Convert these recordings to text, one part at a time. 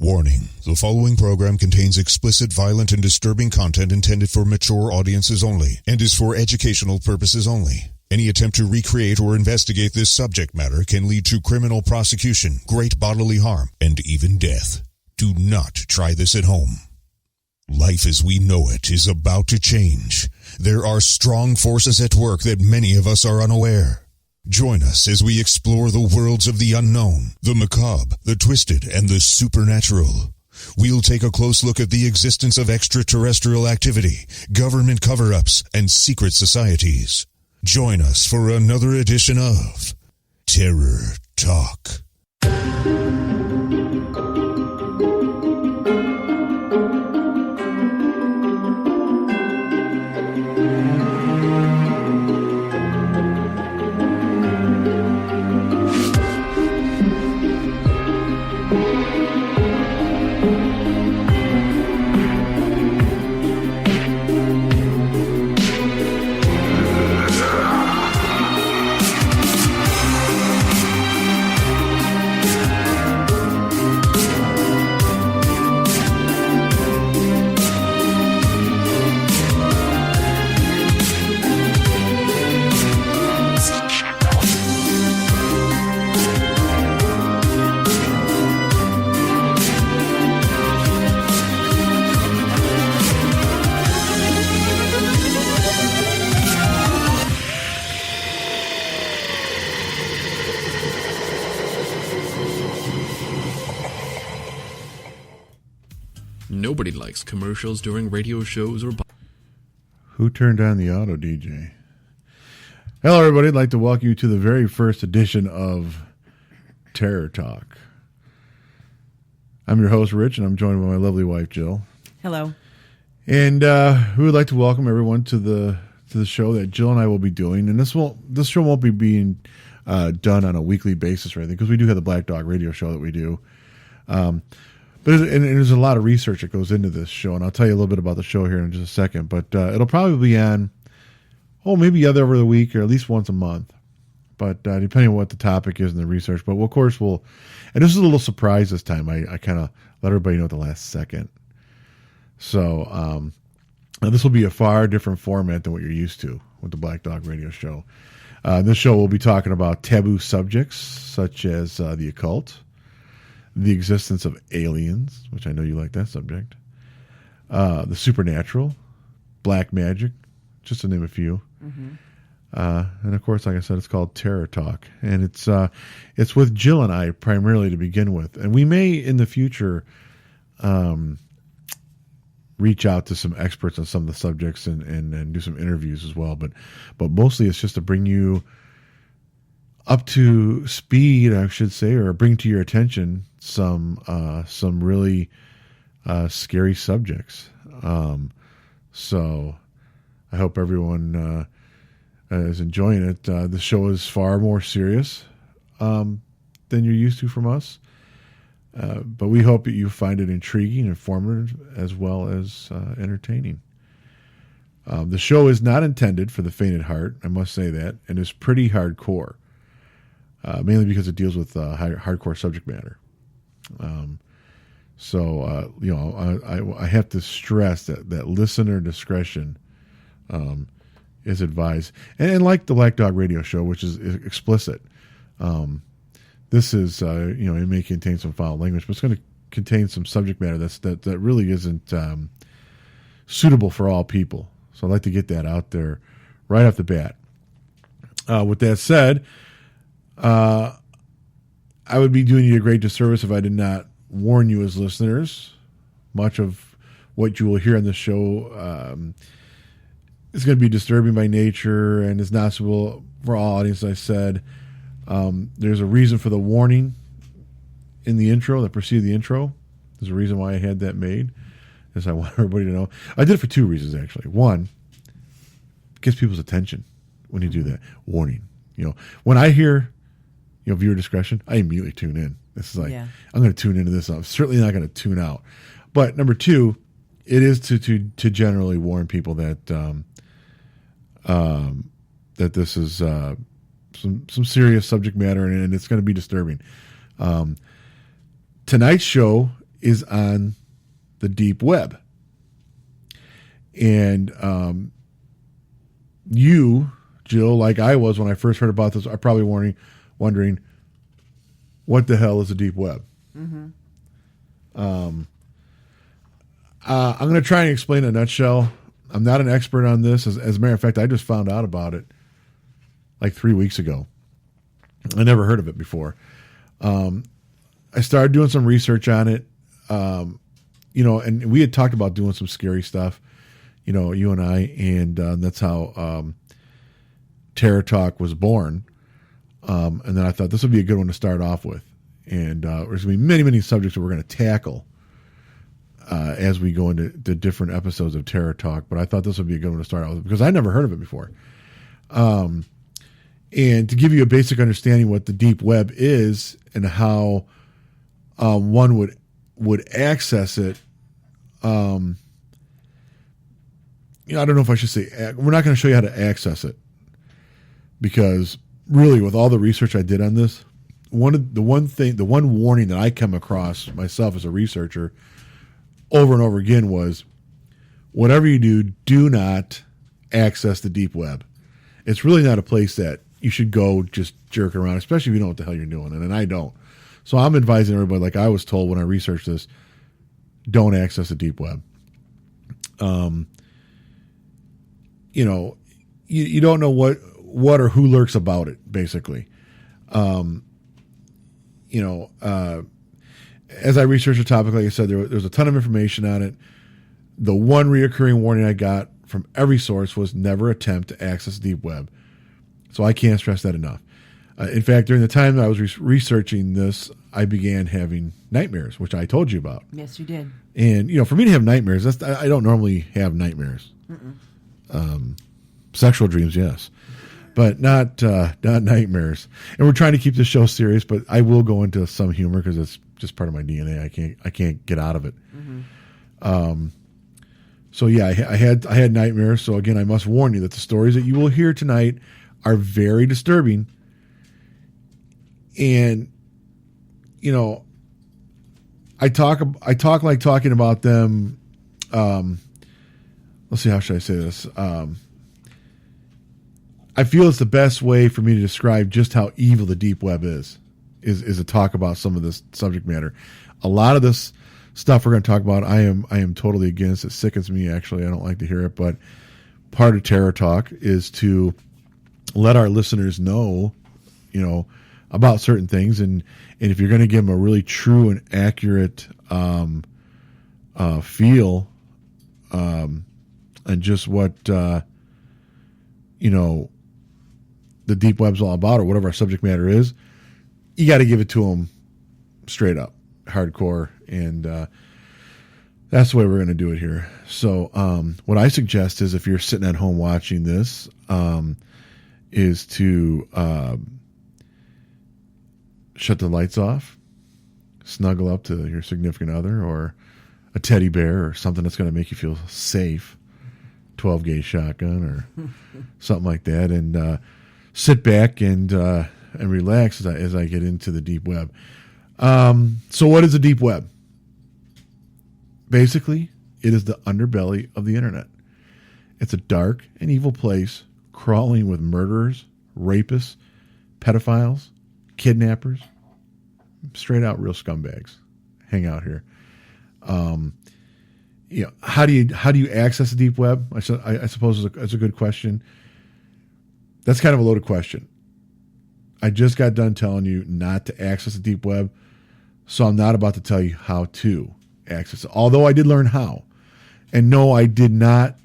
Warning, the following program contains explicit, violent, and disturbing content intended for mature audiences only and is for educational purposes only. Any attempt to recreate or investigate this subject matter can lead to criminal prosecution, great bodily harm, and even death. Do not try this at home. Life as we know it is about to change. There are strong forces at work that many of us are unaware. Join us as we explore the worlds of the unknown, the macabre, the twisted, and the supernatural. We'll take a close look at the existence of extraterrestrial activity, government cover-ups, and secret societies. Join us for another edition of Terror Talk. Nobody likes commercials during radio shows or... Who turned on the auto DJ? Hello, everybody. I'd like to welcome you to the very first edition of Terror Talk. I'm your host, Rich, and I'm joined by my lovely wife, Jill. Hello. And we would like to welcome everyone to the show that Jill and I will be doing. And this show won't be being done on a weekly basis or anything, because we do have the Black Dog radio show that we do. But there's a lot of research that goes into this show, and I'll tell you a little bit about the show here in just a second. But it'll probably be on, maybe over the week or at least once a month. But depending on what the topic is in the research. But of course and this is a little surprise this time. I kind of let everybody know at the last second. So this will be a far different format than what you're used to with the Black Dog radio show. This show will be talking about taboo subjects such as the occult, the existence of aliens, which I know you like that subject, the supernatural, black magic, just to name a few. Mm-hmm. And of course, like I said, it's called Terror Talk, and it's with Jill and I primarily to begin with, and we may in the future reach out to some experts on some of the subjects and do some interviews as well. But mostly it's just to bring you up to speed, I should say, or bring to your attention some really scary subjects. So I hope everyone is enjoying it. The show is far more serious than you're used to from us. But we hope that you find it intriguing, informative, as well as entertaining. The show is not intended for the faint at heart, I must say that, and is pretty hardcore. Mainly because it deals with hardcore subject matter. I have to stress that listener discretion is advised. And like the Black Dog radio show, which is explicit, this is, it may contain some foul language, but it's going to contain some subject matter that really isn't suitable for all people. So I'd like to get that out there right off the bat. With that said, I would be doing you a great disservice if I did not warn you as listeners. Much of what you will hear on the show is going to be disturbing by nature and is not suitable for all audiences. I said there's a reason for the warning in the intro that preceded the intro. There's a reason why I had that made, as I want everybody to know. I did it for two reasons, actually. One, it gets people's attention when you do that. Warning. When I hear viewer discretion, I immediately tune in. This is like, I'm going to tune into this. I'm certainly not going to tune out. But number two, it is to generally warn people that that this is some serious subject matter, and it's going to be disturbing. Tonight's show is on the deep web. And you, Jill, like I was when I first heard about this, are probably wondering what the hell is the deep web? Mm-hmm. I'm going to try and explain in a nutshell. I'm not an expert on this. As a matter of fact, I just found out about it like 3 weeks ago. I never heard of it before. I started doing some research on it, and we had talked about doing some scary stuff, you and I, and that's how Terror Talk was born. And then I thought this would be a good one to start off with. And there's going to be many, many subjects that we're going to tackle as we go into the different episodes of Terror Talk. But I thought this would be a good one to start out with because I never heard of it before. And to give you a basic understanding what the deep web is and how one would access it, I don't know if I should say, we're not going to show you how to access it because really with all the research I did on this, the one warning that I come across myself as a researcher over and over again was whatever you do not access the deep web. It's really not a place that you should go just jerking around, especially if you know what the hell you're doing. And I don't. So I'm advising everybody, like I was told when I researched this, don't access the deep web. You don't know what or who lurks about it, basically. As I researched the topic, like I said, there's a ton of information on it. The one reoccurring warning I got from every source was never attempt to access the deep web. So I can't stress that enough. In fact, during the time that I was researching this, I began having nightmares, which I told you about. Yes, you did. And, for me to have nightmares, I don't normally have nightmares. Sexual dreams, yes. But not nightmares. And we're trying to keep the show serious, but I will go into some humor because it's just part of my DNA. I can't get out of it. Mm-hmm. So yeah, I had nightmares. So again, I must warn you that the stories that you will hear tonight are very disturbing. And I talk like talking about them. Let's see, how should I say this? I feel it's the best way for me to describe just how evil the deep web is to talk about some of this subject matter. A lot of this stuff we're going to talk about, I am totally against. It sickens me, actually. I don't like to hear it, but part of Terror Talk is to let our listeners know, about certain things, and if you're going to give them a really true and accurate feel, and just what the deep web's all about, or whatever our subject matter is, you got to give it to them straight up, hardcore, and that's the way we're going to do it here. So what I suggest is if you're sitting at home watching this, is to shut the lights off, snuggle up to your significant other or a teddy bear or something that's going to make you feel safe, 12-gauge shotgun or something like that, and sit back and relax as I get into the deep web. So what is the deep web? Basically, it is the underbelly of the internet. It's a dark and evil place crawling with murderers, rapists, pedophiles, kidnappers, straight out real scumbags hang out here. How do you access the deep web? I suppose that's a good question. That's kind of a loaded question. I just got done telling you not to access the deep web, so I'm not about to tell you how to access it. Although I did learn how. And no, I did not.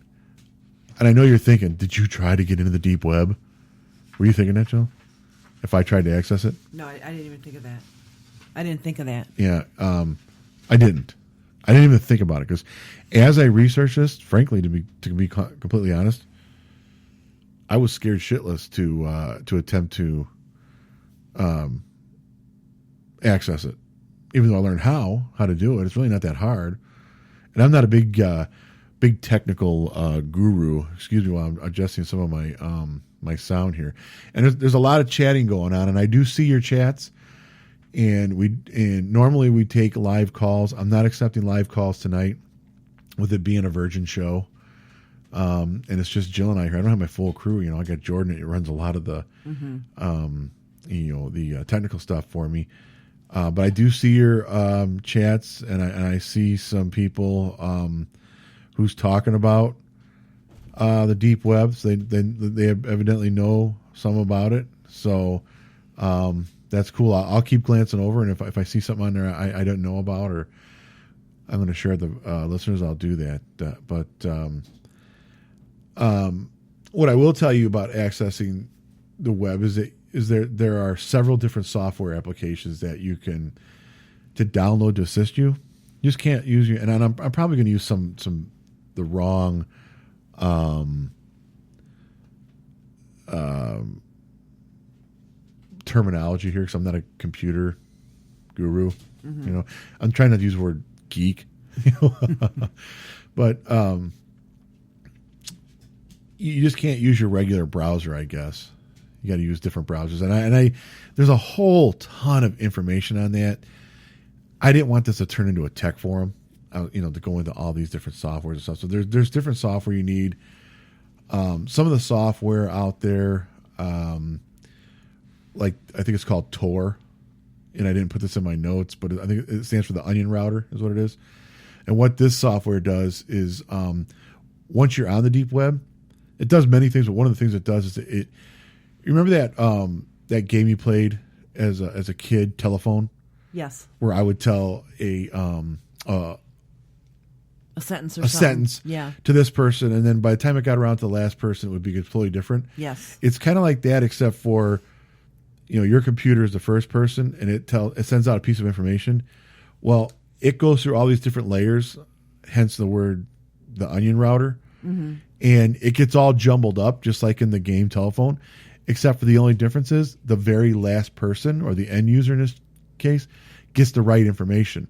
And I know you're thinking, did you try to get into the deep web? Were you thinking that, Jill? If I tried to access it? No, I didn't even think of that. I didn't think of that. Yeah, I didn't. I didn't even think about it because as I researched this, frankly, to be completely honest, I was scared shitless to attempt to access it. Even though I learned how to do it, it's really not that hard. And I'm not a big technical guru. Excuse me while I'm adjusting some of my sound here. And there's a lot of chatting going on, and I do see your chats. and normally we take live calls. I'm not accepting live calls tonight, with it being a Virgin show. And it's just Jill and I here. I don't have my full crew. I got Jordan. It runs a lot of the, the technical stuff for me. But I do see your chats, and I see some people who's talking about the deep webs. They evidently know some about it. So that's cool. I'll keep glancing over, and if I see something on there I don't know about, or I'm going to share the listeners, I'll do that. But what I will tell you about accessing the web is there are several different software applications that you can to download to assist you. You just can't use and I'm probably going to use the wrong terminology here, because I'm not a computer guru. I'm trying not to use the word geek, but you just can't use your regular browser, I guess. You got to use different browsers, and I there's a whole ton of information on that. I didn't want this to turn into a tech forum, to go into all these different softwares and stuff. So there's different software you need. Some of the software out there, like I think it's called Tor, and I didn't put this in my notes, but I think it stands for the Onion Router, is what it is. And what this software does is, once you're on the deep web, it does many things, but one of the things it does is it. You remember that game you played as a kid, Telephone? Yes. Where I would tell a sentence to this person, and then by the time it got around to the last person, it would be completely different. Yes. It's kind of like that, except for your computer is the first person, and it sends out a piece of information. Well, it goes through all these different layers, hence the Onion Router, and it gets all jumbled up, just like in the game Telephone. Except for the only difference is the very last person, or the end user in this case, gets the right information.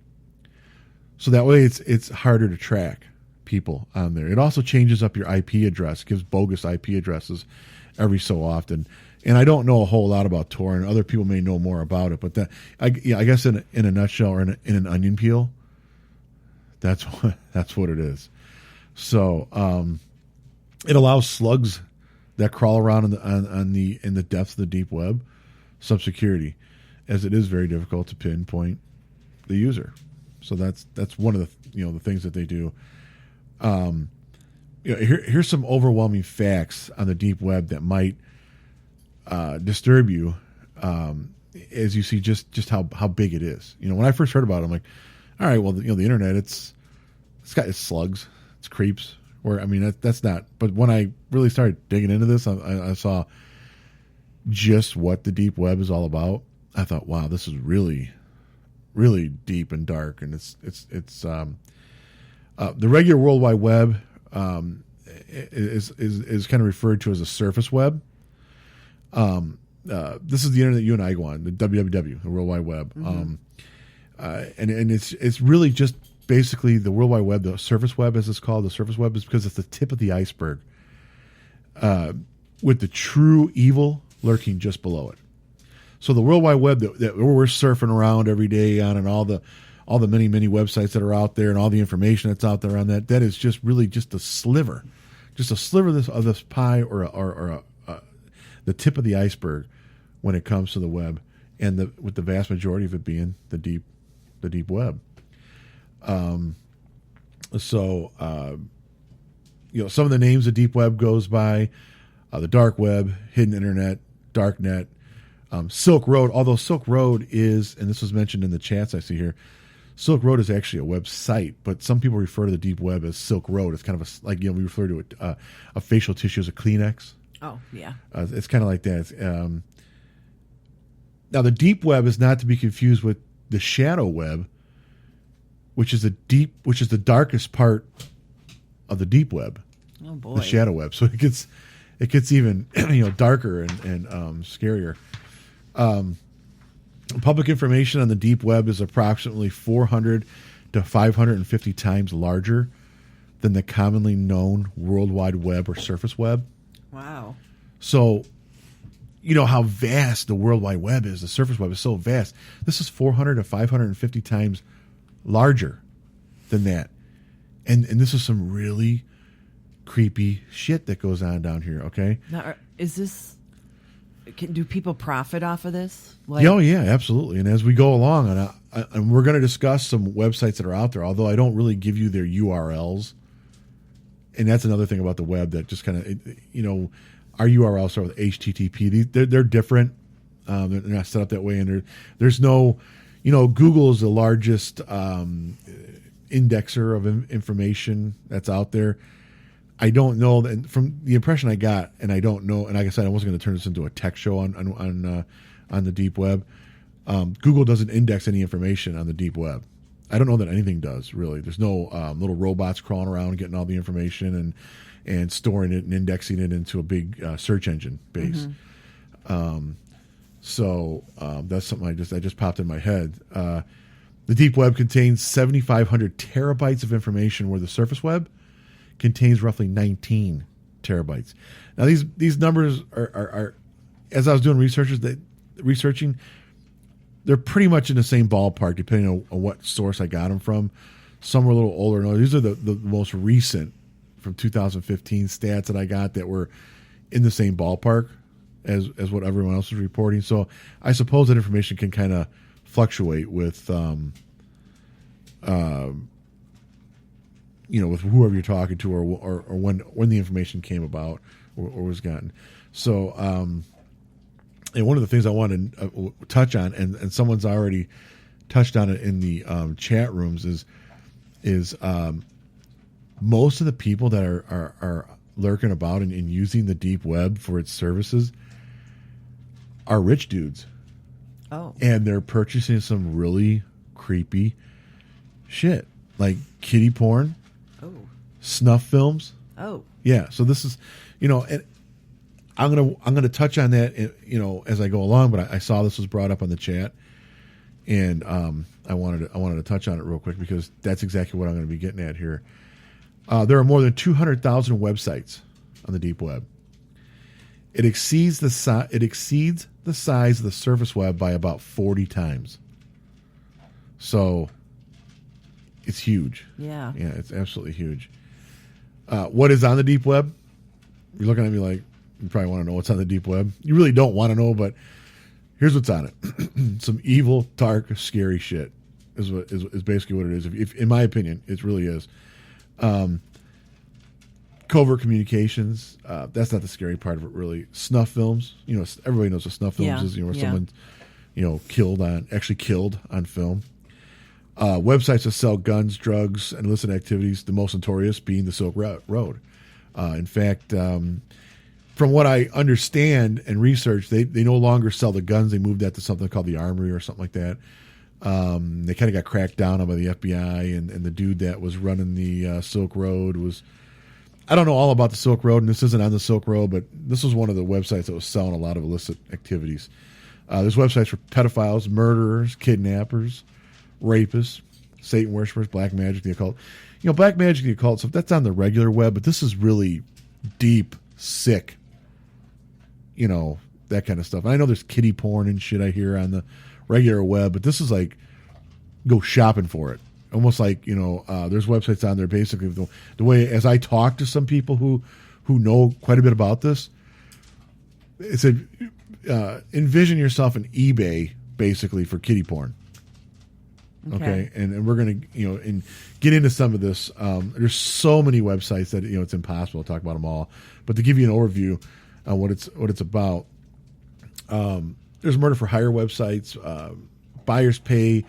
So that way it's harder to track people on there. It also changes up your IP address, gives bogus IP addresses every so often. And I don't know a whole lot about Tor, and other people may know more about it. But I guess in a nutshell, or in an onion peel, that's what it is. So it allows slugs that crawl around in the depths of the deep web some security, as it is very difficult to pinpoint the user. So that's one of the things that they do. Here's some overwhelming facts on the deep web that might disturb you, as you see just how big it is. When I first heard about it, I'm like, all right, well, the internet, it's got its slugs, it's creeps. That's not. But when I really started digging into this, I saw just what the deep web is all about. I thought, wow, this is really, really deep and dark. And it's the regular World Wide Web is kind of referred to as a surface web. This is the internet you and I go on, the www, the World Wide Web, and it's really just. Basically, the World Wide Web, the surface web, as it's called, the surface web is because it's the tip of the iceberg, with the true evil lurking just below it. So the World Wide Web that we're surfing around every day on, and all the many websites that are out there, and all the information that's out there on that is just really just a sliver of this pie, or the tip of the iceberg when it comes to the web, and with the vast majority of it being the deep web. Some of the names the deep web goes by, the dark web, hidden internet, darknet, Silk Road. Although Silk Road is, and this was mentioned in the chats I see here, Silk Road is actually a website, but some people refer to the deep web as Silk Road. It's kind of we refer to it, a facial tissue as a Kleenex. Oh yeah, it's kind of like that. Now the deep web is not to be confused with the shadow web, which is the darkest part of the deep web. Oh boy, the shadow web. So it gets even darker and scarier. Public information on the deep web is approximately 400 to 550 times larger than the commonly known World Wide Web or surface web. Wow. So, you know how vast the World Wide Web is. The surface web is so vast. This is 400 to 550 times larger than that. And this is some really creepy shit that goes on down here, okay? Now, do people profit off of this? Like, Oh, yeah, absolutely. And as we go along, and we're going to discuss some websites that are out there, although I don't really give you their URLs. And that's another thing about the web that just kind of, you know, our URLs start with HTTP. They're different. They're not set up that way. And there's no, you know, Google is the largest indexer of information that's out there. I don't know, and from the impression I got, and I don't know, and like I said, I wasn't going to turn this into a tech show on the deep web. Google doesn't index any information on the deep web. I don't know that anything does, really. There's no little robots crawling around getting all the information and storing it and indexing it into a big search engine base. So that's something that just popped in my head. The deep web contains 7,500 terabytes of information, where the surface web contains roughly 19 terabytes. Now, these numbers are as I was doing researching, they're pretty much in the same ballpark, depending on what source I got them from. Some were a little older. No, these are the most recent from 2015 stats that I got that were in the same ballpark as what everyone else is reporting. So I suppose that information can kind of fluctuate with, you know, with whoever you're talking to, or when the information came about or was gotten. So, and one of the things I want to touch on, and someone's already touched on it in the chat rooms, is most of the people that are lurking about and using the deep web for its services are rich dudes. Oh. And they're purchasing some really creepy shit, like kiddie porn, snuff films. Oh. Yeah. So this is, you know, and I'm gonna touch on that, you know, as I go along. But I saw this was brought up on the chat, and I wanted to touch on it real quick, because that's exactly what I'm going to be getting at here. There are more than 200,000 websites on the deep web. It exceeds the size of the surface web by about 40 times. So it's huge. Yeah. Yeah, it's absolutely huge. What is on the deep web? You're looking at me like you probably want to know what's on the deep web. You really don't want to know, but here's what's on it. Some evil, dark, scary shit is basically what it is. If in my opinion, it really is. Covert communications. That's not the scary part of it, really. Snuff films. You know, everybody knows what snuff films is. You know, where someone, you know, killed on film. Websites that sell guns, drugs, and illicit activities. The most notorious being the Silk Road. In fact, from what I understand and research, they no longer sell the guns. They moved that to something called the Armory or something like that. They kind of got cracked down on by the FBI, and the dude that was running the Silk Road was, I don't know all about the Silk Road, and this isn't on the Silk Road, but this was one of the websites that was selling a lot of illicit activities. There's websites for pedophiles, murderers, kidnappers, rapists, Satan worshipers, black magic, the occult. You know, black magic, the occult stuff, that's on the regular web, but this is really deep, sick, you know, that kind of stuff. And I know there's kiddie porn and shit I hear on the regular web, but this is like, go shopping for it. Almost like, you know, there's websites on there basically the way, as I talk to some people who know quite a bit about this, it said, envision yourself an eBay basically for kiddie porn. Okay. And we're going to, you know, and get into some of this. There's so many websites that, you know, it's impossible to talk about them all, but to give you an overview on what it's about, there's murder for hire websites, buyers pay,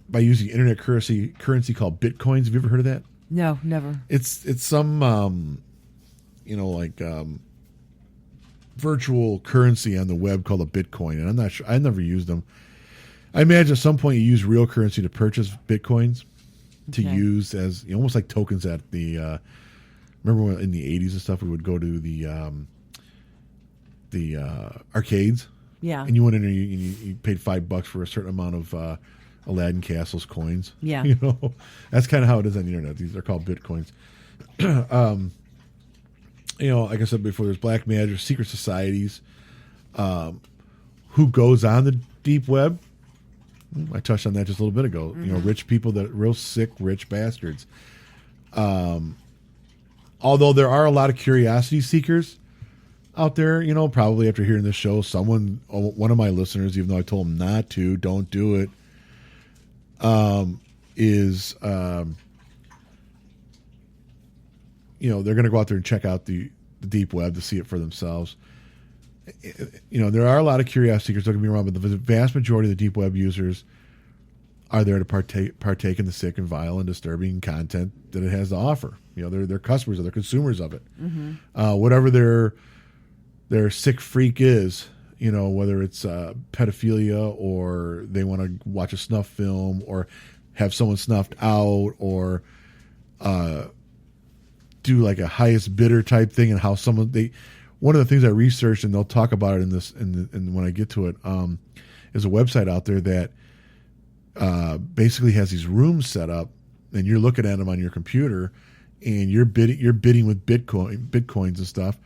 by using internet currency called Bitcoins. Have you ever heard of that? No, never. It's some, you know, like, virtual currency on the web called a Bitcoin. And I'm not sure, I never used them. I imagine at some point you use real currency to purchase Bitcoins to use as, you know, almost like tokens at the, remember when in the 80s and stuff, we would go to the arcades. Yeah. And you went in there, you paid $5 for a certain amount of Aladdin Castle's coins. Yeah. You know, that's kind of how it is on the internet. These are called Bitcoins. like I said before, there's black magic, secret societies. Who goes on the deep web? I touched on that just a little bit ago. Rich people, that real sick, rich bastards. Although there are a lot of curiosity seekers out there, probably after hearing this show, one of my listeners, even though I told them not to, don't do it, is they're going to go out there and check out the deep web to see it for themselves. There are a lot of curiosity seekers, don't get me wrong, but the vast majority of the deep web users are there to partake in the sick and vile and disturbing content that it has to offer. They're customers, they're consumers of it. Whatever their sick freak is, whether it's pedophilia or they want to watch a snuff film or have someone snuffed out or do like a highest bidder type thing, and how one of the things I researched, and they'll talk about it in when I get to it, is a website out there that basically has these rooms set up, and you're looking at them on your computer, and you're bidding with bitcoins and stuff,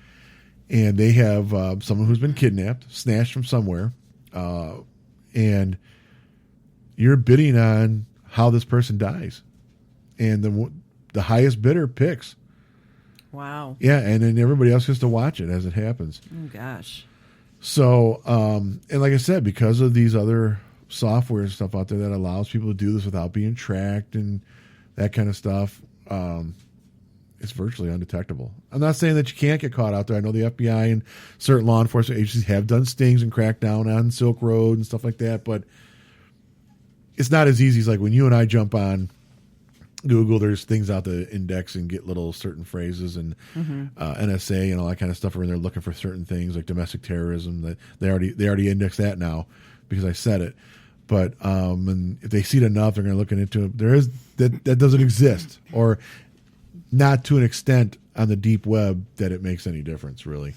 and they have someone who's been kidnapped, snatched from somewhere, and you're bidding on how this person dies, and the highest bidder picks. Wow. Yeah, and then everybody else gets to watch it as it happens. Oh, gosh. So, and like I said, because of these other software and stuff out there that allows people to do this without being tracked and that kind of stuff, it's virtually undetectable. I'm not saying that you can't get caught out there. I know the FBI and certain law enforcement agencies have done stings and cracked down on Silk Road and stuff like that, but it's not as easy as like when you and I jump on Google, there's things out to index and get little certain phrases, and NSA and all that kind of stuff are in there looking for certain things like domestic terrorism. That they already index that now because I said it. But and if they see it enough, they're going to look into it. There is that doesn't exist, or not to an extent on the deep web that it makes any difference really.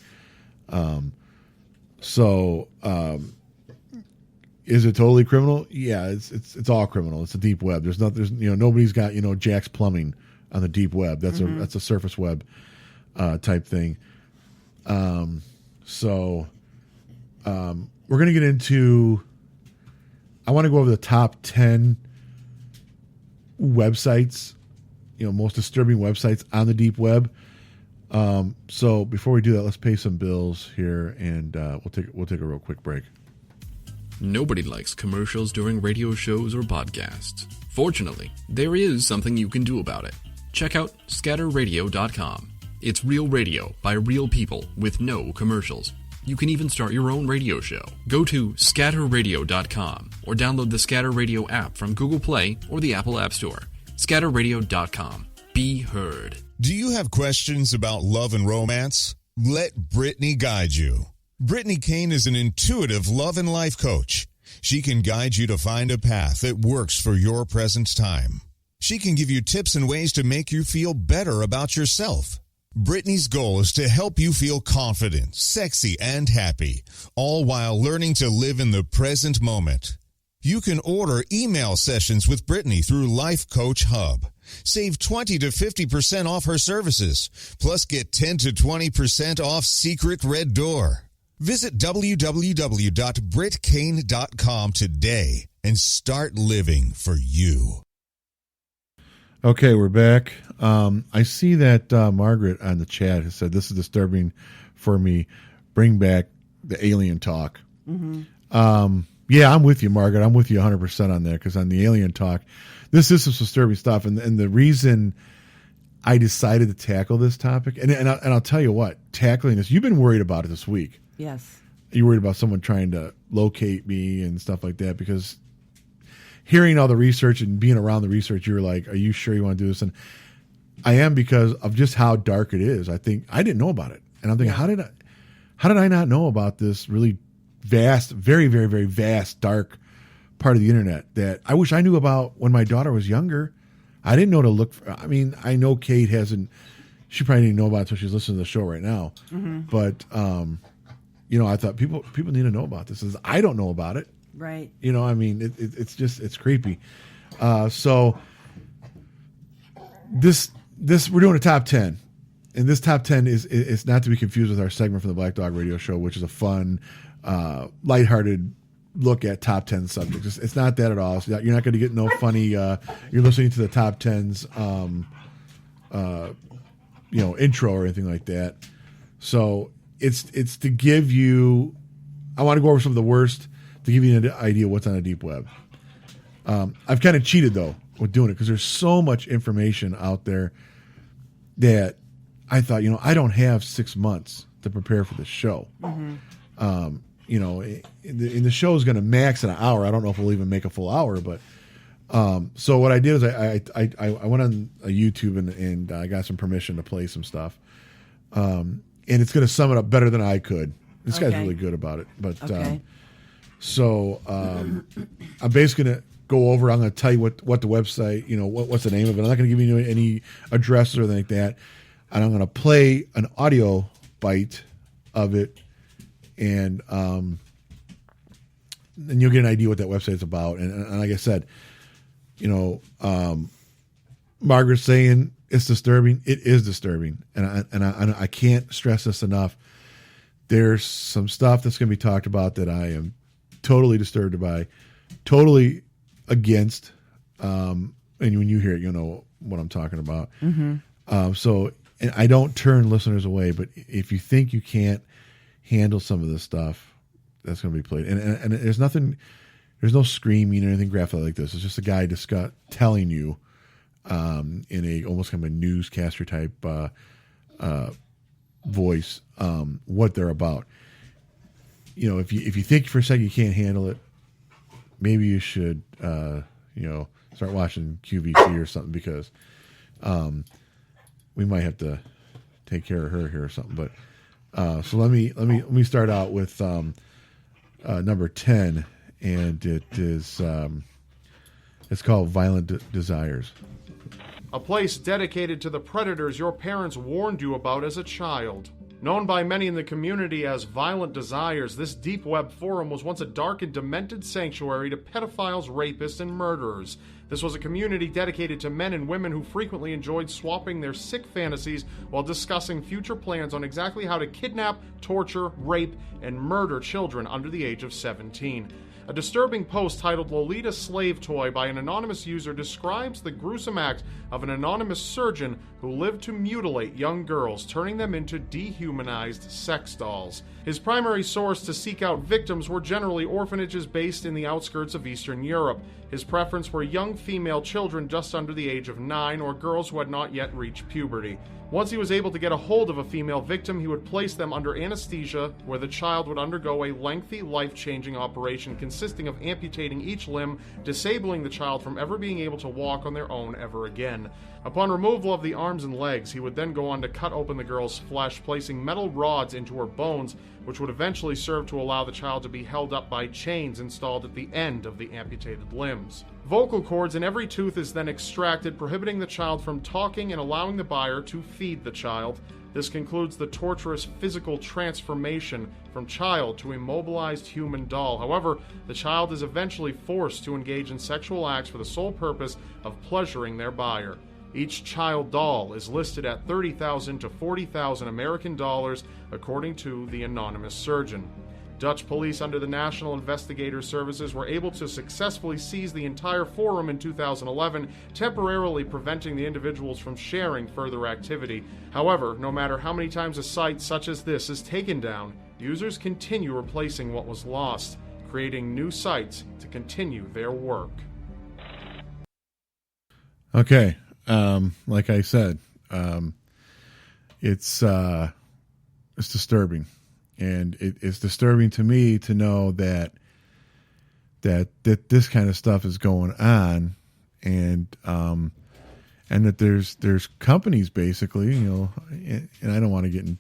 Is it totally criminal? Yeah, it's all criminal. It's a deep web. There's nobody's got Jack's Plumbing on the deep web. That's a surface web type thing. We're gonna get into. I want to go over the top 10 websites, most disturbing websites on the deep web. So before we do that, let's pay some bills here, and we'll take a real quick break. Nobody likes commercials during radio shows or podcasts. Fortunately, there is something you can do about it. Check out scatterradio.com. It's real radio by real people with no commercials. You can even start your own radio show. Go to scatterradio.com or download the Scatter Radio app from Google Play or the Apple App Store. Scatterradio.com. Be heard. Do you have questions about love and romance? Let Brittany guide you. Brittany Kane is an intuitive love and life coach. She can guide you to find a path that works for your present time. She can give you tips and ways to make you feel better about yourself. Brittany's goal is to help you feel confident, sexy, and happy, all while learning to live in the present moment. You can order email sessions with Brittany through Life Coach Hub. Save 20 to 50% off her services, plus get 10 to 20% off Secret Red Door. Visit www.brittkane.com today and start living for you. Okay, we're back. I see that Margaret on the chat has said, this is disturbing for me. Bring back the alien talk. Yeah, I'm with you, Margaret. I'm with you 100% on that, because on the alien talk, this is some disturbing stuff. And the reason I decided to tackle this topic, and I'll tell you what, tackling this, you've been worried about it this week. Yes. You're worried about someone trying to locate me and stuff like that, because hearing all the research and being around the research, you were like, are you sure you want to do this? And I am, because of just how dark it is. I think I didn't know about it. And I'm thinking, how did I not know about this really vast, very, very, very vast, dark part of the internet that I wish I knew about when my daughter was younger? I didn't know to look for. I mean, I know Kate hasn't, she probably didn't know about it until she's listening to the show right now. But, I thought people need to know about this. I don't know about it. Right. I mean, it's creepy. So this we're doing a top 10. and this top 10 is not to be confused with our segment from the Black Dog Radio Show, which is a fun, lighthearted look at top 10 subjects. It's not that at all. You're not going to get no funny. You're listening to the top 10's, intro or anything like that. So it's to give you. I want to go over some of the worst to give you an idea what's on the deep web. I've kind of cheated though with doing it because there's so much information out there that I thought, I don't have 6 months to prepare for the show. Mm-hmm. The show is going to max an hour. I don't know if we'll even make a full hour, but so what I did is I went on a YouTube and I got some permission to play some stuff, and it's going to sum it up better than I could. This guy's really good about it, but I'm basically going to go over. I'm going to tell you what the website, what's the name of it. I'm not going to give you any addresses or anything like that, and I'm going to play an audio bite of it. And you'll get an idea what that website's about. And like I said, Margaret's saying it's disturbing. It is disturbing, and I can't stress this enough. There's some stuff that's going to be talked about that I am totally disturbed by, totally against. And when you hear it, you'll know what I'm talking about. Mm-hmm. And I don't turn listeners away, but if you think you can't handle some of this stuff, that's going to be played. And there's no screaming or anything graphic like this. It's just a guy telling you in a almost kind of a newscaster type voice what they're about. If you think for a second you can't handle it, maybe you should start watching QVC or something, because we might have to take care of her here or something. But so let me start out with number 10, and it is it's called Violent Desires. A place dedicated to the predators your parents warned you about as a child. Known by many in the community as Violent Desires, this deep web forum was once a dark and demented sanctuary to pedophiles, rapists, and murderers. This was a community dedicated to men and women who frequently enjoyed swapping their sick fantasies while discussing future plans on exactly how to kidnap, torture, rape, and murder children under the age of 17. A disturbing post titled Lolita Slave Toy by an anonymous user describes the gruesome act of an anonymous surgeon who lived to mutilate young girls, turning them into dehumanized sex dolls. His primary source to seek out victims were generally orphanages based in the outskirts of Eastern Europe. His preference were young female children just under the age of 9 or girls who had not yet reached puberty. Once he was able to get a hold of a female victim, he would place them under anesthesia, where the child would undergo a lengthy, life-changing operation consisting of amputating each limb, disabling the child from ever being able to walk on their own ever again. Upon removal of the arms and legs, he would then go on to cut open the girl's flesh, placing metal rods into her bones, which would eventually serve to allow the child to be held up by chains installed at the end of the amputated limbs. Vocal cords in every tooth is then extracted, prohibiting the child from talking and allowing the buyer to feed the child. This concludes the torturous physical transformation from child to immobilized human doll. However, the child is eventually forced to engage in sexual acts for the sole purpose of pleasuring their buyer. Each child doll is listed at $30,000 to $40,000 American dollars, according to the anonymous surgeon. Dutch police under the National Investigator Services were able to successfully seize the entire forum in 2011, temporarily preventing the individuals from sharing further activity. However, no matter how many times a site such as this is taken down, users continue replacing what was lost, creating new sites to continue their work. Okay. Like I said, it's disturbing, and it's disturbing to me to know that this kind of stuff is going on, and that there's companies basically, and I don't want to get in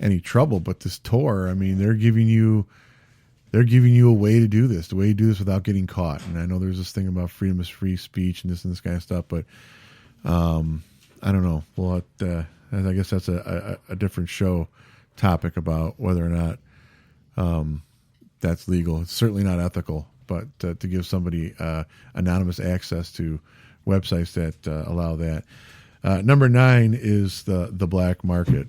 any trouble, but this Tor, I mean, they're giving you a way to do this, without getting caught. And I know there's this thing about freedom of free speech and this kind of stuff, but I don't know. Well, I guess that's a different show topic about whether or not that's legal. It's certainly not ethical, but to give somebody anonymous access to websites that allow that. Number 9 is the black market.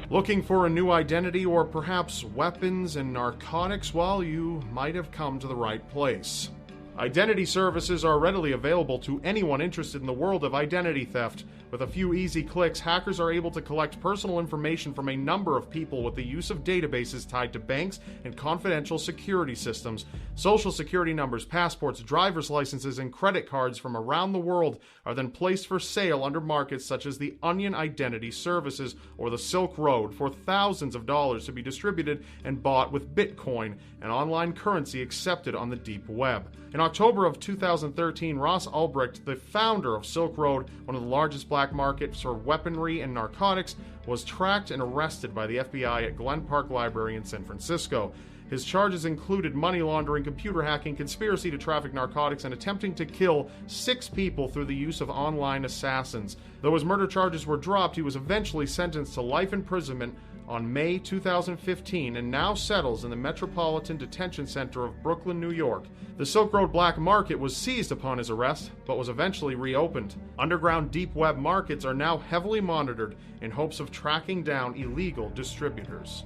Looking for a new identity or perhaps weapons and narcotics? Well, you might have come to the right place. Identity services are readily available to anyone interested in the world of identity theft. With a few easy clicks, hackers are able to collect personal information from a number of people with the use of databases tied to banks and confidential security systems. Social security numbers, passports, driver's licenses, and credit cards from around the world are then placed for sale under markets such as the Onion Identity Services or the Silk Road for thousands of dollars to be distributed and bought with Bitcoin, an online currency accepted on the deep web. In October of 2013, Ross Ulbricht, the founder of Silk Road, one of the largest black markets for weaponry and narcotics, was tracked and arrested by the FBI at Glen Park Library in San Francisco. His charges included money laundering, computer hacking, conspiracy to traffic narcotics, and attempting to kill 6 people through the use of online assassins. Though his murder charges were dropped, he was eventually sentenced to life imprisonment on May 2015 and now settles in the Metropolitan Detention Center of Brooklyn, New York. The Silk Road black market was seized upon his arrest, but was eventually reopened. Underground deep web markets are now heavily monitored in hopes of tracking down illegal distributors.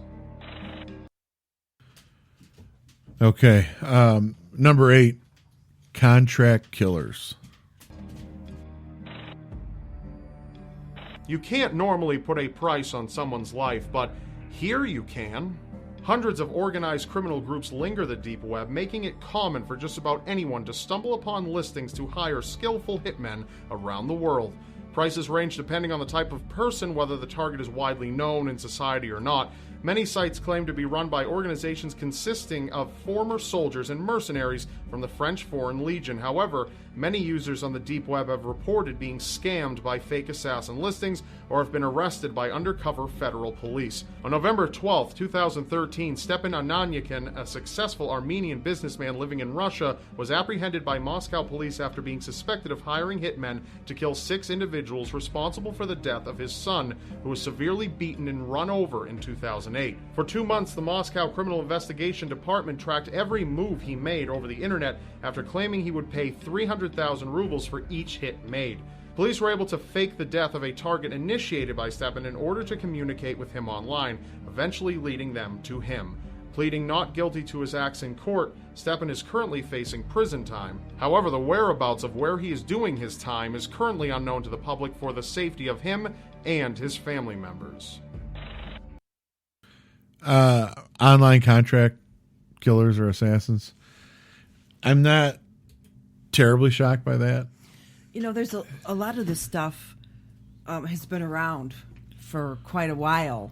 Okay, number 8, contract killers. You can't normally put a price on someone's life, but here you can. Hundreds of organized criminal groups linger the deep web, making it common for just about anyone to stumble upon listings to hire skillful hitmen around the world. Prices range depending on the type of person, whether the target is widely known in society or not. Many sites claim to be run by organizations consisting of former soldiers and mercenaries from the French Foreign Legion. However, many users on the deep web have reported being scammed by fake assassin listings or have been arrested by undercover federal police. On November 12, 2013, Stepan Ananyakin, a successful Armenian businessman living in Russia, was apprehended by Moscow police after being suspected of hiring hitmen to kill 6 individuals responsible for the death of his son, who was severely beaten and run over in 2008. For 2 months, the Moscow Criminal Investigation Department tracked every move he made over the internet after claiming he would pay 300,000 rubles for each hit made. Police were able to fake the death of a target initiated by Stepan in order to communicate with him online, eventually leading them to him. Pleading not guilty to his acts in court, Stepan is currently facing prison time. However, the whereabouts of where he is doing his time is currently unknown to the public for the safety of him and his family members. Online contract killers or assassins. I'm not terribly shocked by that. You know, there's a lot of this stuff has been around for quite a while.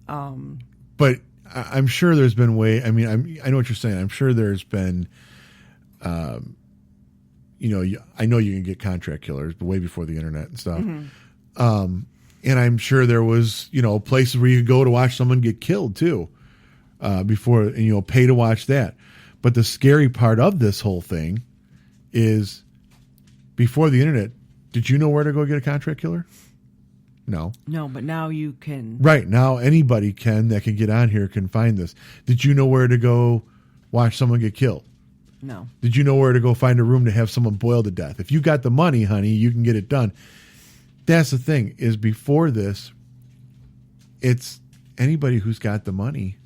But I'm sure there's been I know what you're saying. I'm sure there's been, I know you can get contract killers, but way before the internet and stuff. Mm-hmm. And I'm sure there was, places where you could go to watch someone get killed too, before, and pay to watch that. But the scary part of this whole thing is, before the internet, did you know where to go get a contract killer? No. No, but now you can. Right. Now anybody that can get on here can find this. Did you know where to go watch someone get killed? No. Did you know where to go find a room to have someone boiled to death? If you got the money, honey, you can get it done. That's the thing, is before this, it's anybody who's got the money.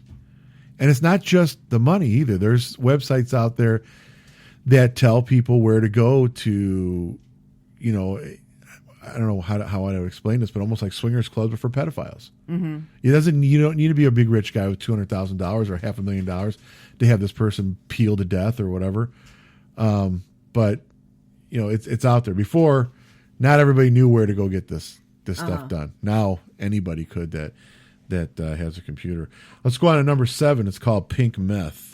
And it's not just the money either. There's websites out there that tell people where to go to, I don't know how I would explain this, but almost like swingers clubs, but for pedophiles. Mm-hmm. You don't need to be a big rich guy with $200,000 or $500,000 to have this person peeled to death or whatever. But it's out there. Before, not everybody knew where to go get this stuff done. Now anybody could that has a computer. Let's go on to number 7. It's called pink meth.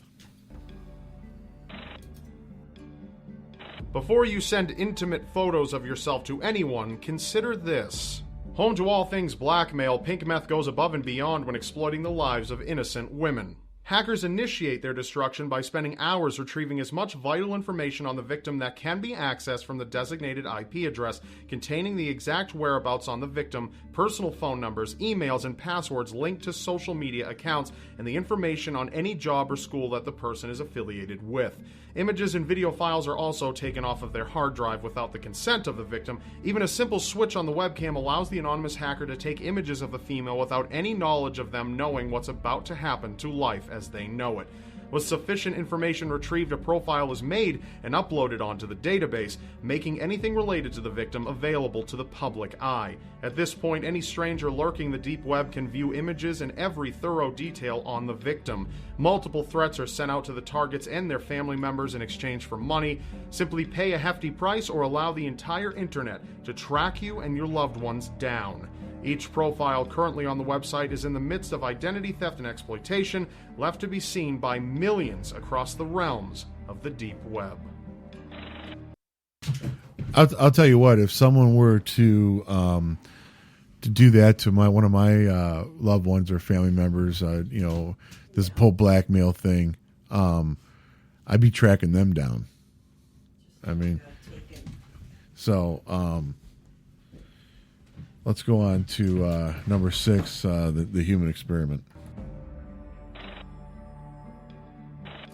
Before you send intimate photos of yourself to anyone, consider this. Home to all things blackmail, pink meth goes above and beyond when exploiting the lives of innocent women. Hackers initiate their destruction by spending hours retrieving as much vital information on the victim that can be accessed from the designated IP address, containing the exact whereabouts on the victim, personal phone numbers, emails, and passwords linked to social media accounts, and the information on any job or school that the person is affiliated with. Images and video files are also taken off of their hard drive without the consent of the victim. Even a simple switch on the webcam allows the anonymous hacker to take images of the female without any knowledge of them knowing what's about to happen to life as they know it. With sufficient information retrieved, a profile is made and uploaded onto the database, making anything related to the victim available to the public eye. At this point, any stranger lurking the deep web can view images and every thorough detail on the victim. Multiple threats are sent out to the targets and their family members in exchange for money. Simply pay a hefty price or allow the entire internet to track you and your loved ones down. Each profile currently on the website is in the midst of identity theft and exploitation, left to be seen by millions across the realms of the deep web. I'll tell you what, if someone were to do that to one of my loved ones or family members, this whole blackmail thing, I'd be tracking them down. I mean, so let's go on to number 6, the human experiment.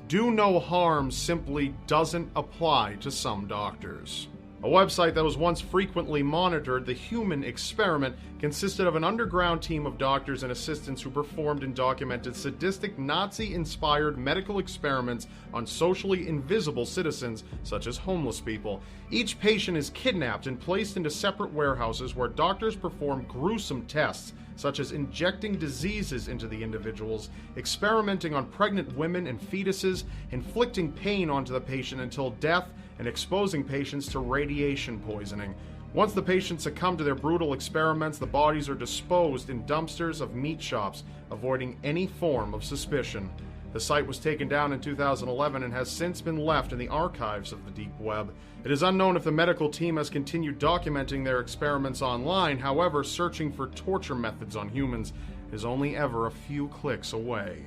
Do no harm simply doesn't apply to some doctors. A website that was once frequently monitored, the Human Experiment, consisted of an underground team of doctors and assistants who performed and documented sadistic Nazi-inspired medical experiments on socially invisible citizens, such as homeless people. Each patient is kidnapped and placed into separate warehouses where doctors perform gruesome tests, such as injecting diseases into the individuals, experimenting on pregnant women and fetuses, inflicting pain onto the patient until death, and exposing patients to radiation poisoning. Once the patients succumb to their brutal experiments, the bodies are disposed in dumpsters of meat shops, avoiding any form of suspicion. The site was taken down in 2011 and has since been left in the archives of the deep web. It is unknown if the medical team has continued documenting their experiments online. However, searching for torture methods on humans is only ever a few clicks away.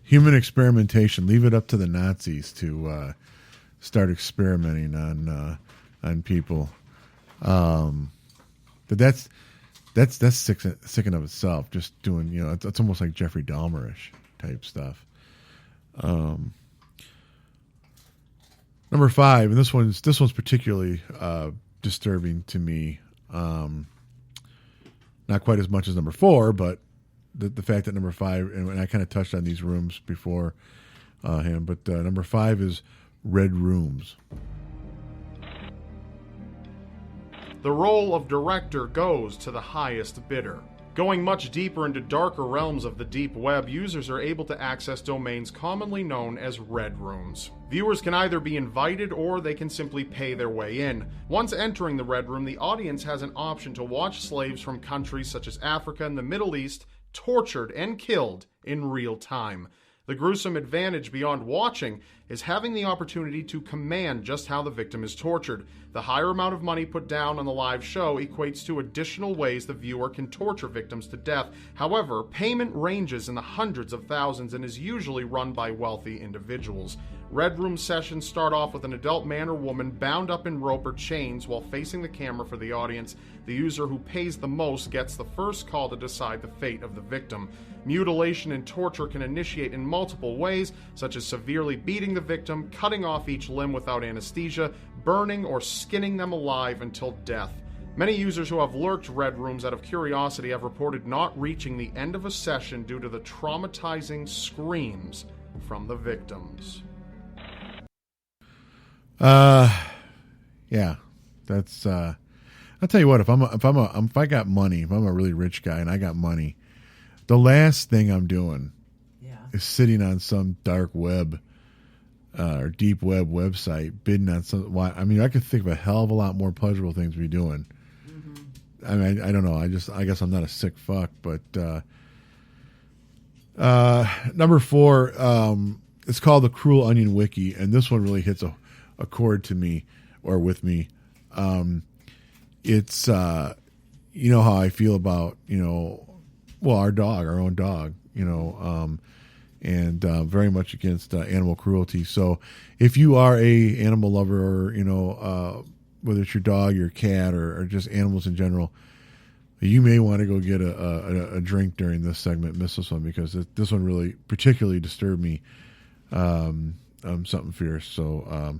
Human experimentation. Leave it up to the Nazis to start experimenting on people. But that's sick in of itself. Just doing, it's almost like Jeffrey Dahmerish type stuff. Number 5, and this one's particularly disturbing to me. Not quite as much as number 4, but the fact that number 5, and I kind of touched on these rooms before him, but number 5 is red rooms. The role of director goes to the highest bidder. Going much deeper into darker realms of the deep web, users are able to access domains commonly known as red rooms. Viewers can either be invited or they can simply pay their way in. Once entering the red room, the audience has an option to watch slaves from countries such as Africa and the Middle East tortured and killed in real time. The gruesome advantage beyond watching is having the opportunity to command just how the victim is tortured. The higher amount of money put down on the live show equates to additional ways the viewer can torture victims to death. However, payment ranges in the hundreds of thousands and is usually run by wealthy individuals. Red Room sessions start off with an adult man or woman bound up in rope or chains while facing the camera for the audience. The user who pays the most gets the first call to decide the fate of the victim. Mutilation and torture can initiate in multiple ways, such as severely beating the victim, cutting off each limb without anesthesia, burning or skinning them alive until death. Many users who have lurked Red Rooms out of curiosity have reported not reaching the end of a session due to the traumatizing screams from the victims. Yeah, that's. I'll tell you what. If I got money, if I'm a really rich guy and I got money, the last thing I'm doing is sitting on some dark web or deep web website bidding on some. I mean, I could think of a hell of a lot more pleasurable things to be doing. Mm-hmm. I mean, I don't know. I guess I'm not a sick fuck, but number 4, it's called the Cruel Onion Wiki, and this one really hits a chord to me or with me. It's you know how I feel about our own dog, and very much against animal cruelty. So if you are a animal lover, or whether it's your dog, your cat, or just animals in general, you may want to go get a drink during this segment. Miss this one, because this one really particularly disturbed me. Something fierce. So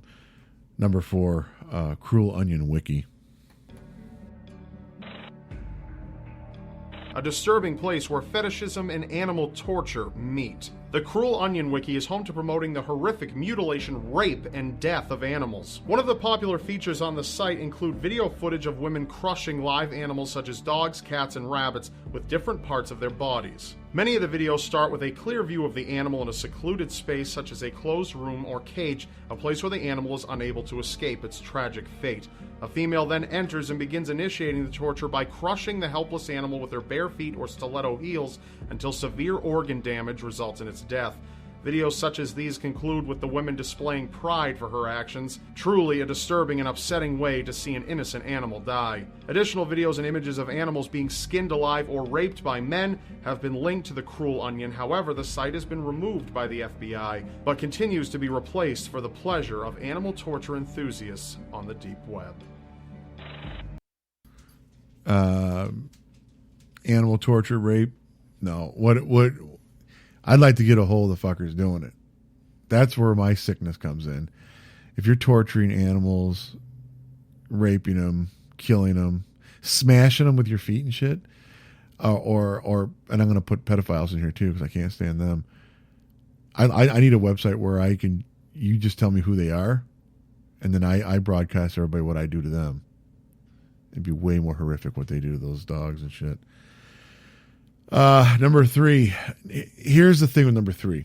number 4, Cruel Onion Wiki. A disturbing place where fetishism and animal torture meet. The Cruel Onion Wiki is home to promoting the horrific mutilation, rape, and death of animals. One of the popular features on the site include video footage of women crushing live animals such as dogs, cats, and rabbits with different parts of their bodies. Many of the videos start with a clear view of the animal in a secluded space such as a closed room or cage, a place where the animal is unable to escape its tragic fate. A female then enters and begins initiating the torture by crushing the helpless animal with her bare feet or stiletto heels until severe organ damage results in its death. Videos such as these conclude with the women displaying pride for her actions, truly a disturbing and upsetting way to see an innocent animal die. Additional videos and images of animals being skinned alive or raped by men have been linked to the Cruel Onion. However, the site has been removed by the FBI, but continues to be replaced for the pleasure of animal torture enthusiasts on the deep web. Animal torture, rape. No, what I'd like to get a hold of the fuckers doing it. That's where my sickness comes in. If you're torturing animals, raping them, killing them, smashing them with your feet and shit, or and I'm going to put pedophiles in here too because I can't stand them. I need a website where you just tell me who they are, and then I broadcast to everybody what I do to them. It'd be way more horrific what they do to those dogs and shit. Number 3. Here's the thing with number 3.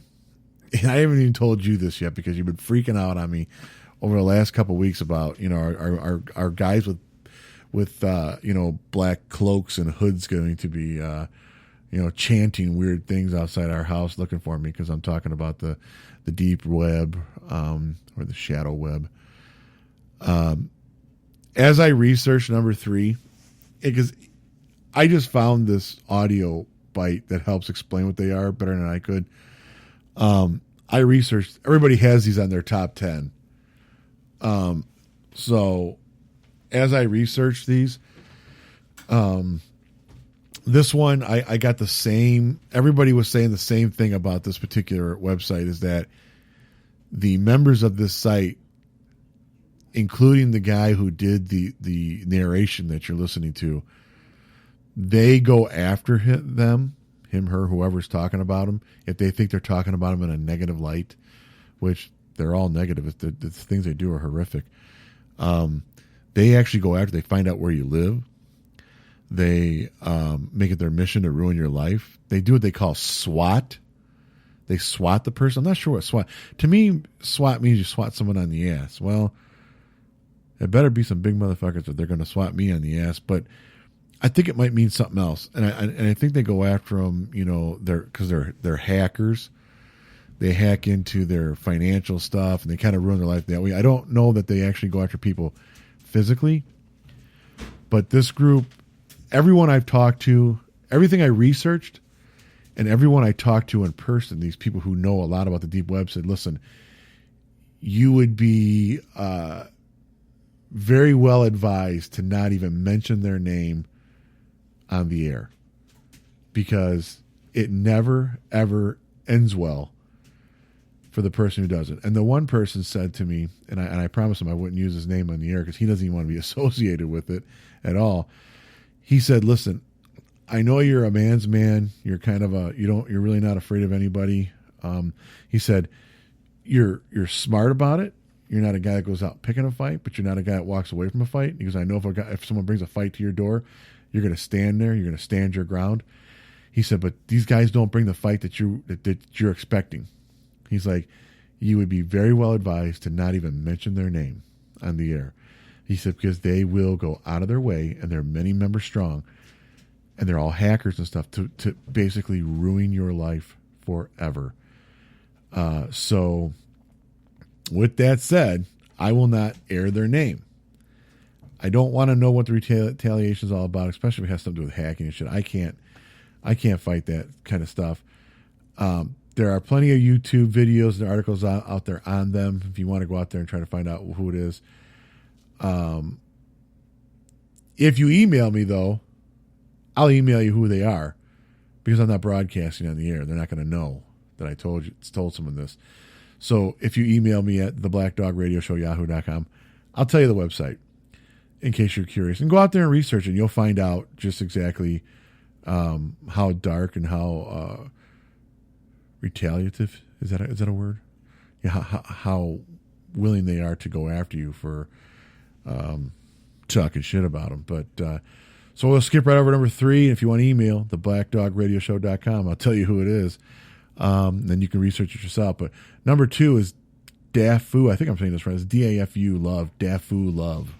And I haven't even told you this yet because you've been freaking out on me over the last couple of weeks about, our guys with black cloaks and hoods going to be, chanting weird things outside our house looking for me because I'm talking about the deep web, or the shadow web. As I researched number 3, because I just found this audio bite that helps explain what they are better than I could. I researched, everybody has these on their top 10. So as I researched these, this one, I got the same, everybody was saying the same thing about this particular website, is that the members of this site, including the guy who did the narration that you're listening to, they go after him, her, whoever's talking about him, if they think they're talking about him in a negative light, which they're all negative. The things they do are horrific. They actually go after, they find out where you live. They make it their mission to ruin your life. They do what they call SWAT. They SWAT the person. I'm not sure what SWAT. To me, SWAT means you swat someone on the ass. Well, it better be some big motherfuckers that they're going to swat me on the ass, but I think it might mean something else, and I think they go after them, because they're hackers. They hack into their financial stuff, and they kind of ruin their life that way. I don't know that they actually go after people physically, but this group, everyone I've talked to, everything I researched, and everyone I talked to in person, these people who know a lot about the deep web said, listen, you would be very well advised to not even mention their name on the air, because it never ever ends well for the person who does it. And the one person said to me, and I promised him I wouldn't use his name on the air because he doesn't even want to be associated with it at all. He said, listen, I know you're a man's man. You're kind of you're really not afraid of anybody. He said, you're smart about it. You're not a guy that goes out picking a fight, but you're not a guy that walks away from a fight. Because I know if someone brings a fight to your door, you're going to stand there. You're going to stand your ground. He said, but these guys don't bring the fight that you're expecting. He's like, you would be very well advised to not even mention their name on the air. He said, because they will go out of their way, and they're many members strong, and they're all hackers and stuff, to basically ruin your life forever. So with that said, I will not air their name. I don't want to know what the retaliation is all about, especially if it has something to do with hacking and shit. I can't fight that kind of stuff. There are plenty of YouTube videos and articles out there on them if you want to go out there and try to find out who it is. If you email me, though, I'll email you who they are because I'm not broadcasting on the air. They're not going to know that I told someone this. So if you email me at theblackdogradioshow@yahoo.com, I'll tell you the website in case you're curious. And go out there and research it. And you'll find out just exactly how dark and how retaliative, is that a word? Yeah, how willing they are to go after you for talking shit about them. But so we'll skip right over to number 3. If you want to email, theblackdogradioshow.com, I'll tell you who it is. Then you can research it yourself. But number 2 is Dafu. I think I'm saying this right. It's DAFU Love. Dafu Love.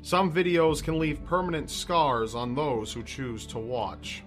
Some videos can leave permanent scars on those who choose to watch.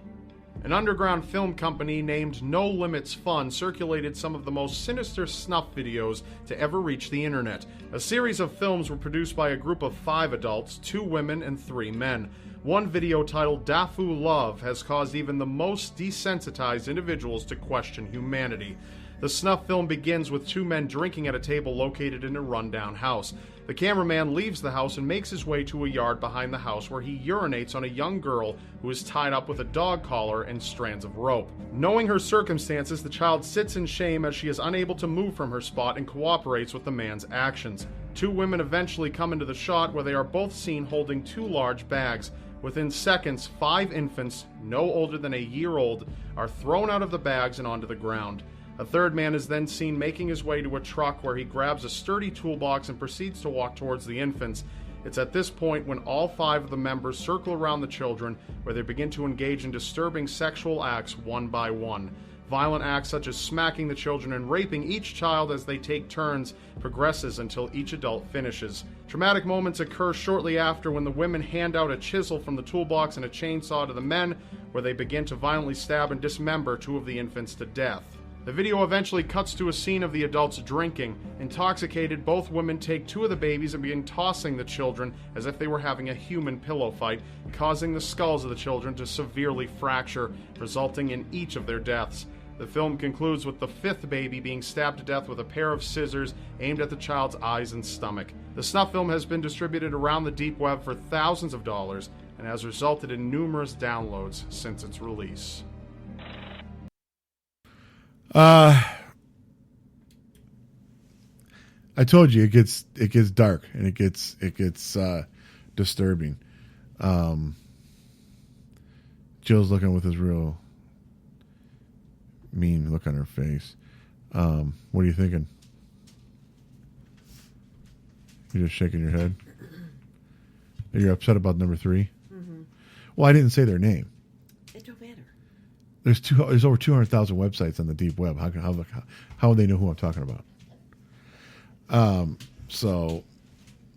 An underground film company named No Limits Fun circulated some of the most sinister snuff videos to ever reach the internet. A series of films were produced by a group of 5 adults, 2 women and 3 men. One video titled Dafu Love has caused even the most desensitized individuals to question humanity. The snuff film begins with 2 men drinking at a table located in a rundown house. The cameraman leaves the house and makes his way to a yard behind the house where he urinates on a young girl who is tied up with a dog collar and strands of rope. Knowing her circumstances, the child sits in shame as she is unable to move from her spot and cooperates with the man's actions. 2 women eventually come into the shot where they are both seen holding 2 large bags. Within seconds, 5 infants, no older than a year old, are thrown out of the bags and onto the ground. A third man is then seen making his way to a truck where he grabs a sturdy toolbox and proceeds to walk towards the infants. It's at this point when all 5 of the members circle around the children, where they begin to engage in disturbing sexual acts one by one. Violent acts such as smacking the children and raping each child as they take turns progresses until each adult finishes. Traumatic moments occur shortly after when the women hand out a chisel from the toolbox and a chainsaw to the men, where they begin to violently stab and dismember 2 of the infants to death. The video eventually cuts to a scene of the adults drinking. Intoxicated, both women take 2 of the babies and begin tossing the children as if they were having a human pillow fight, causing the skulls of the children to severely fracture, resulting in each of their deaths. The film concludes with the 5th baby being stabbed to death with a pair of scissors aimed at the child's eyes and stomach. The snuff film has been distributed around the deep web for thousands of dollars and has resulted in numerous downloads since its release. I told you it gets dark and it gets disturbing. Jill's looking with his real mean look on her face. What are you thinking? You're just shaking your head. You're upset about number 3? Mm-hmm. Well, I didn't say their name. It don't matter. There's over 200,000 websites on the deep web. How would they know who I'm talking about? So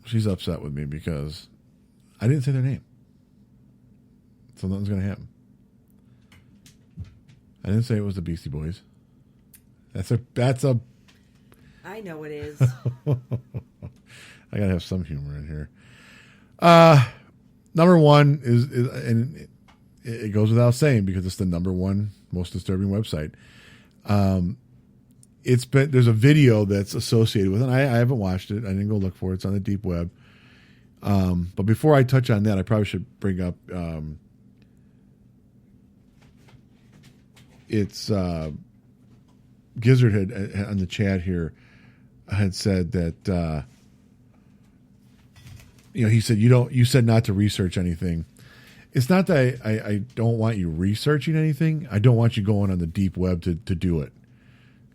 she's upset with me because I didn't say their name. So nothing's going to happen. I didn't say it was the Beastie Boys. That's a. I know it is. I gotta have some humor in here. Number 1 is and it goes without saying because it's the number 1 most disturbing website. There's a video that's associated with it. I haven't watched it. I didn't go look for it. It's on the deep web. But before I touch on that, I probably should bring up. It's Gizzard had on the chat here had said that he said you said not to research anything. It's not that I don't want you researching anything. I don't want you going on the deep web to do it.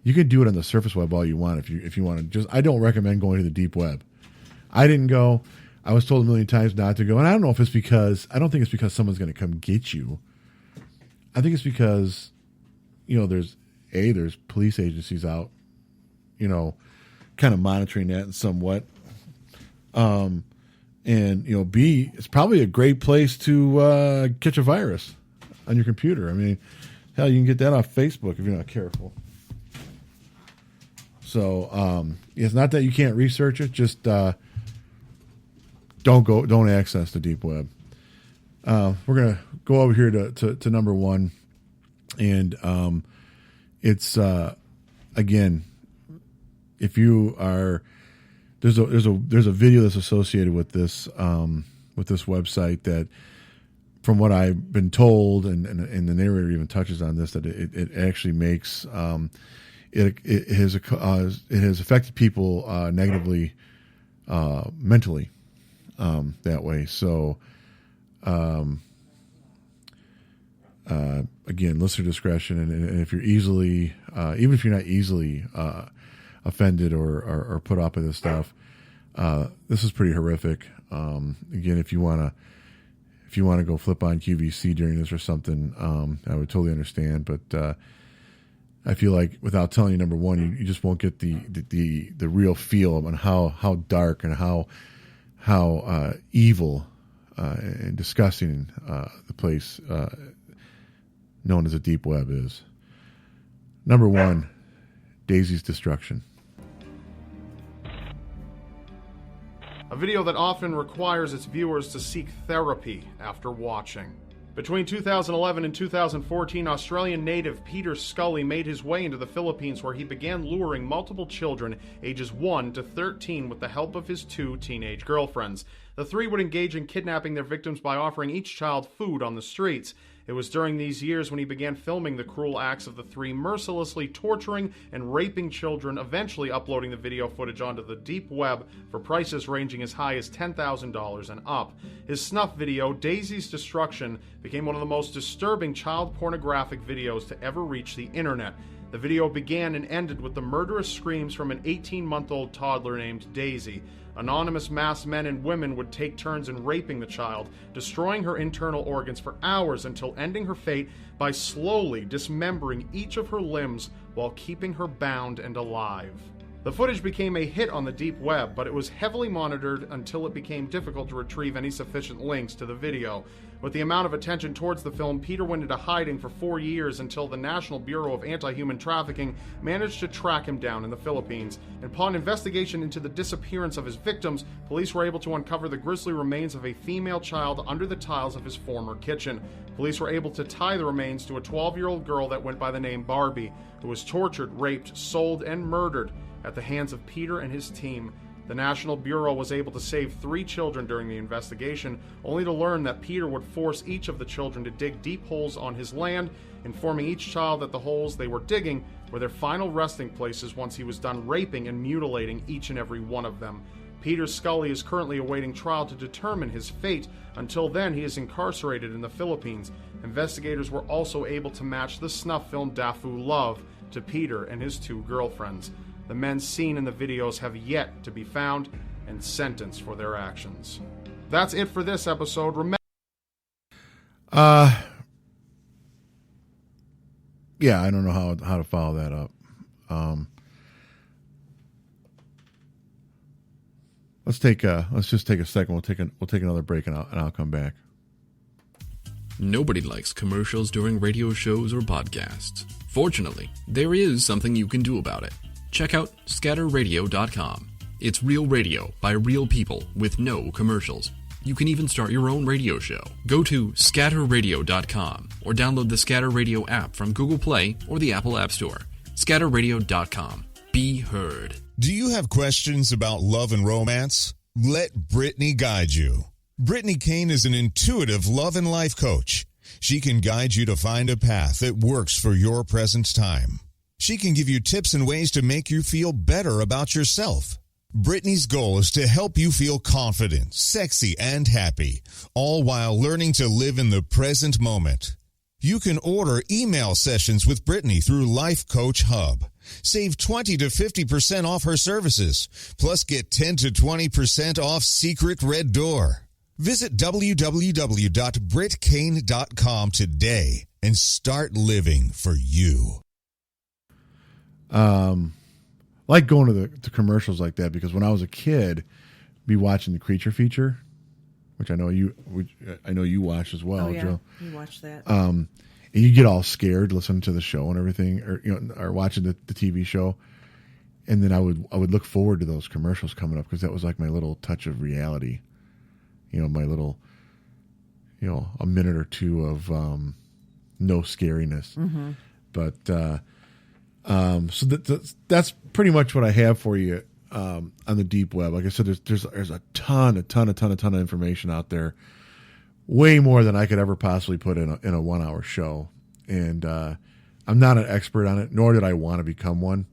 You can do it on the surface web all you want if you want to. Just I don't recommend going to the deep web. I didn't go. I was told a million times not to go, and I don't know if it's because I don't think it's because someone's going to come get you. I think it's because there's police agencies out, kind of monitoring that and somewhat. And B, it's probably a great place to catch a virus on your computer. I mean, hell, you can get that off Facebook if you're not careful. So it's not that you can't research it, just don't access the deep web. We're gonna go over here to number one, and it's again, if you are there's a video that's associated with this website that, from what I've been told, and the narrator even touches on this, that it actually makes it has affected people negatively, mentally, that way. So again, listener discretion, and if you're easily, even if you're not easily offended or put off by this stuff, this is pretty horrific. Again, if you want to go flip on QVC during this or something, I would totally understand. But I feel like without telling you, number one, you just won't get the real feel on how dark and how evil and disgusting the place known as the deep web is. Number one, Daisy's destruction. A video that often requires its viewers to seek therapy after watching. Between 2011 and 2014, Australian native Peter Scully made his way into the Philippines, where he began luring multiple children ages 1 to 13 with the help of his 2 teenage girlfriends. The 3 would engage in kidnapping their victims by offering each child food on the streets. It was during these years when he began filming the cruel acts of the 3, mercilessly torturing and raping children, eventually uploading the video footage onto the deep web for prices ranging as high as $10,000 and up. His snuff video, Daisy's Destruction, became one of the most disturbing child pornographic videos to ever reach the internet. The video began and ended with the murderous screams from an 18-month-old toddler named Daisy. Anonymous masked men and women would take turns in raping the child, destroying her internal organs for hours until ending her fate by slowly dismembering each of her limbs while keeping her bound and alive. The footage became a hit on the deep web, but it was heavily monitored until it became difficult to retrieve any sufficient links to the video. With the amount of attention towards the film, Peter went into hiding for 4 years until the National Bureau of Anti-Human Trafficking managed to track him down in the Philippines. And upon investigation into the disappearance of his victims, police were able to uncover the grisly remains of a female child under the tiles of his former kitchen. Police were able to tie the remains to a 12-year-old girl that went by the name Barbie, who was tortured, raped, sold, and murdered at the hands of Peter and his team. The National Bureau was able to save 3 children during the investigation, only to learn that Peter would force each of the children to dig deep holes on his land, informing each child that the holes they were digging were their final resting places once he was done raping and mutilating each and every one of them. Peter Scully is currently awaiting trial to determine his fate. Until then, he is incarcerated in the Philippines. Investigators were also able to match the snuff film Dafu Love to Peter and his 2 girlfriends. The men seen in the videos have yet to be found and sentenced for their actions. That's it for this episode. Remember, yeah, I don't know how to follow that up. Let's just take a second. We'll take another break, and I'll come back. Nobody likes commercials during radio shows or podcasts. Fortunately, there is something you can do about it. Check out scatterradio.com. It's real radio by real people with no commercials. You can even start your own radio show. Go to scatterradio.com or download the Scatter Radio app from Google Play or the Apple App Store. Scatterradio.com. Be heard. Do you have questions about love and romance? Let Brittany guide you. Brittany Kane is an intuitive love and life coach. She can guide you to find a path that works for your present time. She can give you tips and ways to make you feel better about yourself. Brittany's goal is to help you feel confident, sexy, and happy, all while learning to live in the present moment. You can order email sessions with Brittany through Life Coach Hub. Save 20 to 50% off her services, plus get 10 to 20% off Secret Red Door. Visit www.brittkane.com today and start living for you. Like going to commercials like that, because when I was a kid, be watching the Creature Feature, which I know you watched as well, Oh, yeah. Jill. You watched that. And you get all scared listening to the show and everything, or watching the TV show, and then I would look forward to those commercials coming up, because that was like my little touch of reality, my little, a minute or two of no scariness. Mm-hmm. But so that's pretty much what I have for you on the deep web. Like I said, there's a ton of information out there, way more than I could ever possibly put in a 1 hour show. And I'm not an expert on it, nor did I want to become one.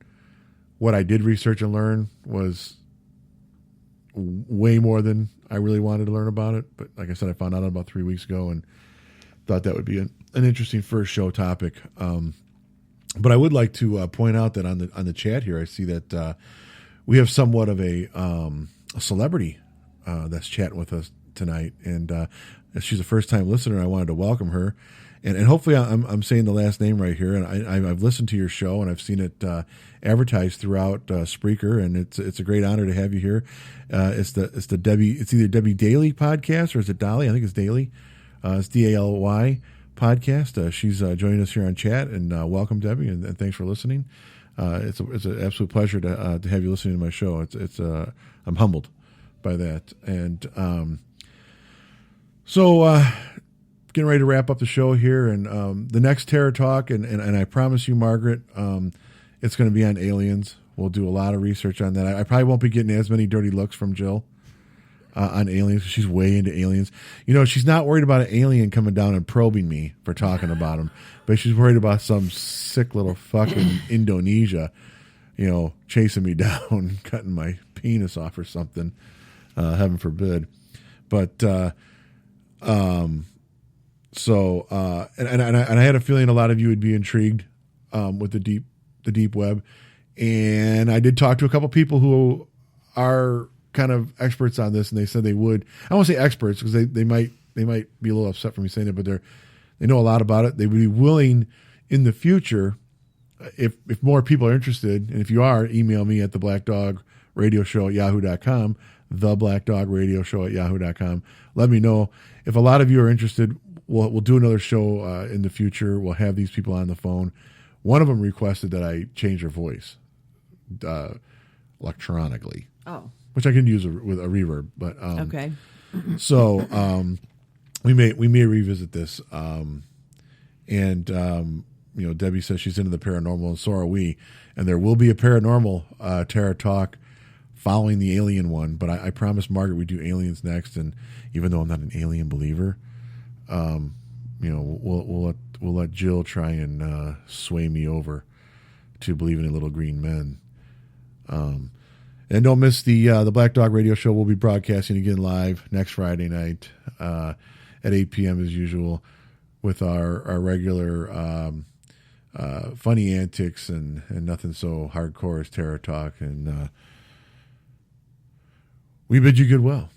What I did research and learn was way more than I really wanted to learn about it. But like I said, I found out about 3 weeks ago and thought that would be an interesting first show topic. But I would like to point out that on the chat here, I see that we have somewhat of a celebrity that's chatting with us tonight, and she's a first-time listener. I wanted to welcome her, and hopefully I'm saying the last name right here. And I've listened to your show, and I've seen it advertised throughout Spreaker, and it's a great honor to have you here. It's the Debbie. It's either Debbie Daly podcast or is it Dolly? I think it's Daly. It's DALY podcast. She's joining us here on chat, and welcome, Debbie, and thanks for listening. It's an absolute pleasure to have you listening to my show. I'm humbled by that, and so getting ready to wrap up the show here, and the next Terror Talk, and I promise you, Margaret, it's going to be on aliens. We'll do a lot of research on that. I probably won't be getting as many dirty looks from Jill on aliens. She's way into aliens. She's not worried about an alien coming down and probing me for talking about them, but she's worried about some sick little fucking Indonesia, chasing me down, cutting my penis off or something. Heaven forbid. But so I had a feeling a lot of you would be intrigued with the deep web, and I did talk to a couple people who are kind of experts on this, and they said they would. I won't say experts because they might be a little upset for me saying it, but they know a lot about it. They would be willing in the future, if more people are interested, and if you are, email me at theblackdogradioshow@yahoo.com, theblackdogradioshow@yahoo.com. Let me know if a lot of you are interested. We'll do another show in the future. We'll have these people on the phone. One of them requested that I change her voice electronically. Oh. Which I can use with a reverb, but okay. So we may revisit this, and Debbie says she's into the paranormal, and so are we. And there will be a paranormal Terror Talk following the alien one. But I promised Margaret we'd do aliens next, and even though I'm not an alien believer, we'll let Jill try and sway me over to believing in little green men. And don't miss the Black Dog Radio Show. We'll be broadcasting again live next Friday night at 8 p.m. as usual with our regular funny antics and nothing so hardcore as Terror Talk. And we bid you goodwill.